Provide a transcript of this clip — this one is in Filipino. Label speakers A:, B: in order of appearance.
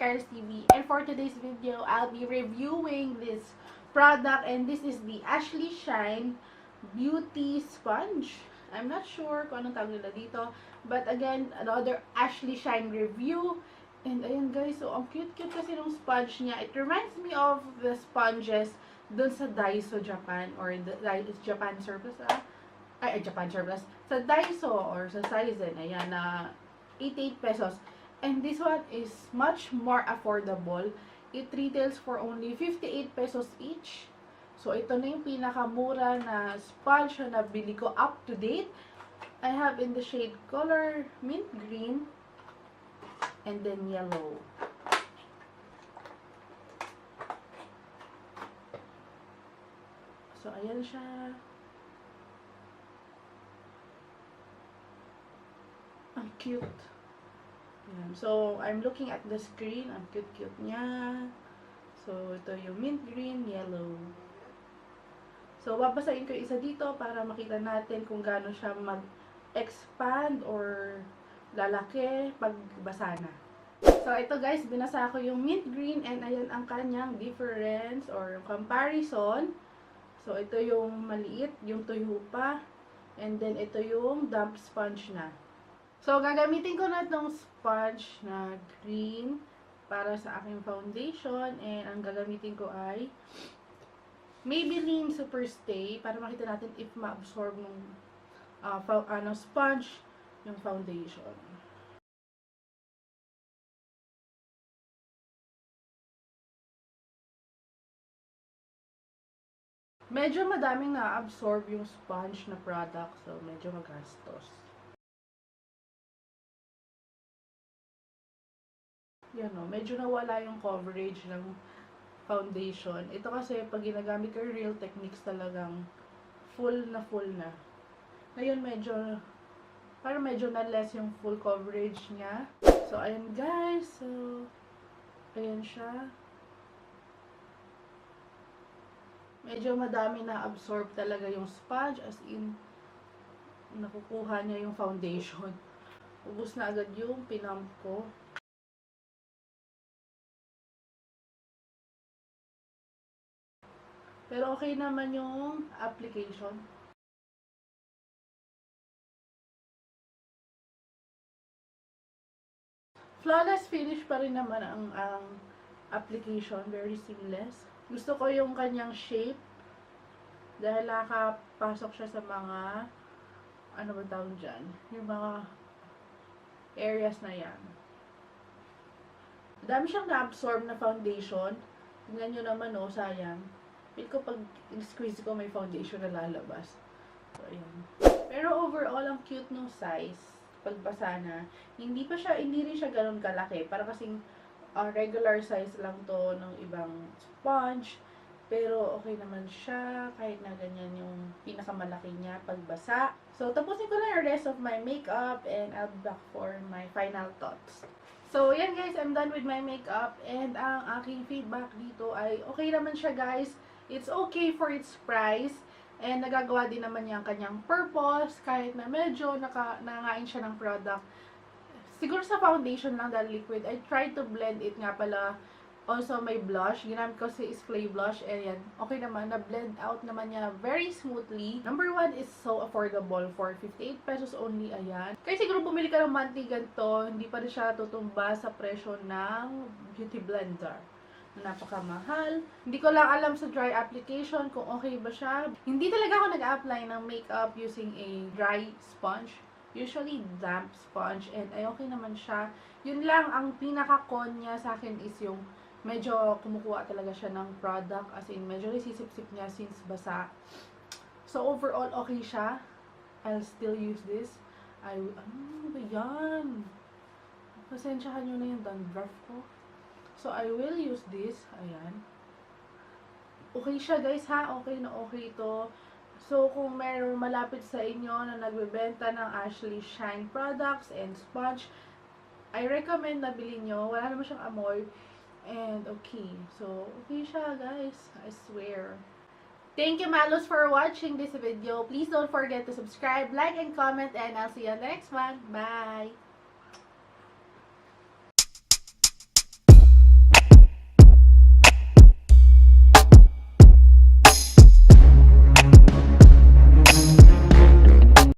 A: Karenliz TV, and for today's video, I'll be reviewing this product, and this is the Ashley Shine Beauty Sponge. I'm not sure kung anong tawag nila dito, but again, another Ashley Shine review. And ayan guys, so ang cute-cute kasi ng sponge niya. It reminds me of the sponges dun sa Daiso Japan, or the Japan surplus, Japan surplus, sa Daiso or sa Saizen, ayan, na 88 pesos. And this one is much more affordable. It retails for only 58 pesos each. So, ito na yung pinakamura na sponge na nabili ko up to date. I have in the shade color mint green and then yellow. So, ayan siya. Ang cute. Ayan. So, I'm looking at the screen. Ang cute-cute niya. So, ito yung mint green, yellow. So, babasahin ko isa dito para makita natin kung gaano siya mag-expand or lalaki pag basa na. So, ito guys, binasa ko yung mint green and ayan ang kanyang difference or comparison. So, ito yung maliit, yung tuyo pa. And then, ito yung damp sponge na. So, gagamitin ko na itong sponge na green para sa aking foundation. And ang gagamitin ko ay Maybelline Superstay para makita natin if ma-absorb ng sponge yung foundation. Medyo madaming na-absorb yung sponge na product. So, medyo magastos. Yan o, medyo nawala yung coverage ng foundation. Ito kasi, pag ginagamit ko real techniques talagang full na. Ngayon, parang medyo na less yung full coverage niya. So, ayan guys. So, ayan siya. Medyo madami na absorb talaga yung sponge. As in, nakukuha niya yung foundation. Ubus na agad yung pinump ko. Pero okay naman yung application. Flawless finish pa rin naman ang application. Very seamless. Gusto ko yung kanyang shape. Dahil nakapasok siya sa mga, ano ba tawag dyan? Yung mga areas na yan. Dami siyang na-absorb na foundation. Tingnan nyo naman, oh, sayang. Feel ko pag squeeze ko may foundation na lalabas. So, ayan. Pero overall, ang cute nung size. Pagbasa na. Hindi rin siya ganun kalaki. Para kasing regular size lang to ng ibang sponge. Pero okay naman siya. Kahit na ganyan yung pinakamalaki niya pagbasa. So, tapusin ko na yung rest of my makeup. And I'll be back for my final thoughts. So, yan guys. I'm done with my makeup. And ang aking feedback dito ay okay naman siya guys. It's okay for its price. And nagagawa din naman niya ang kanyang purpose. Kahit na medyo nangain siya ng product. Siguro sa foundation lang dahil liquid. I tried to blend it nga pala. Also may blush. Ginamit ko si Clay blush. Ayan. Okay naman. Na-blend out naman niya very smoothly. Number 1 is so affordable for 58 pesos only. Ayan. Kaya siguro bumili ka ng monthly ganito. Hindi pa rin siya tutumba sa presyo ng beauty blender. Napakamahal. Hindi ko lang alam sa dry application kung okay ba siya. Hindi talaga ako nag-apply ng makeup using a dry sponge. Usually damp sponge. And ay okay naman siya. Yun lang, ang pinaka-con niya sa akin is yung medyo kumukuha talaga siya ng product. As in, medyo nasisip-sip niya since basa. So overall, okay siya. I'll still use this. Ano ba yan? Pasensyahan nyo na yung dandruff ko. So, I will use this. Ayan. Okay siya, guys, ha? Okay na okay ito. So, kung meron malapit sa inyo na nagbebenta ng Ashley Shine products and sponge, I recommend na bilhin nyo. Wala naman siyang amoy. And, okay. So, okay siya, guys. I swear. Thank you, Malos, for watching this video. Please don't forget to subscribe, like, and comment. And I'll see you on the next one. Bye!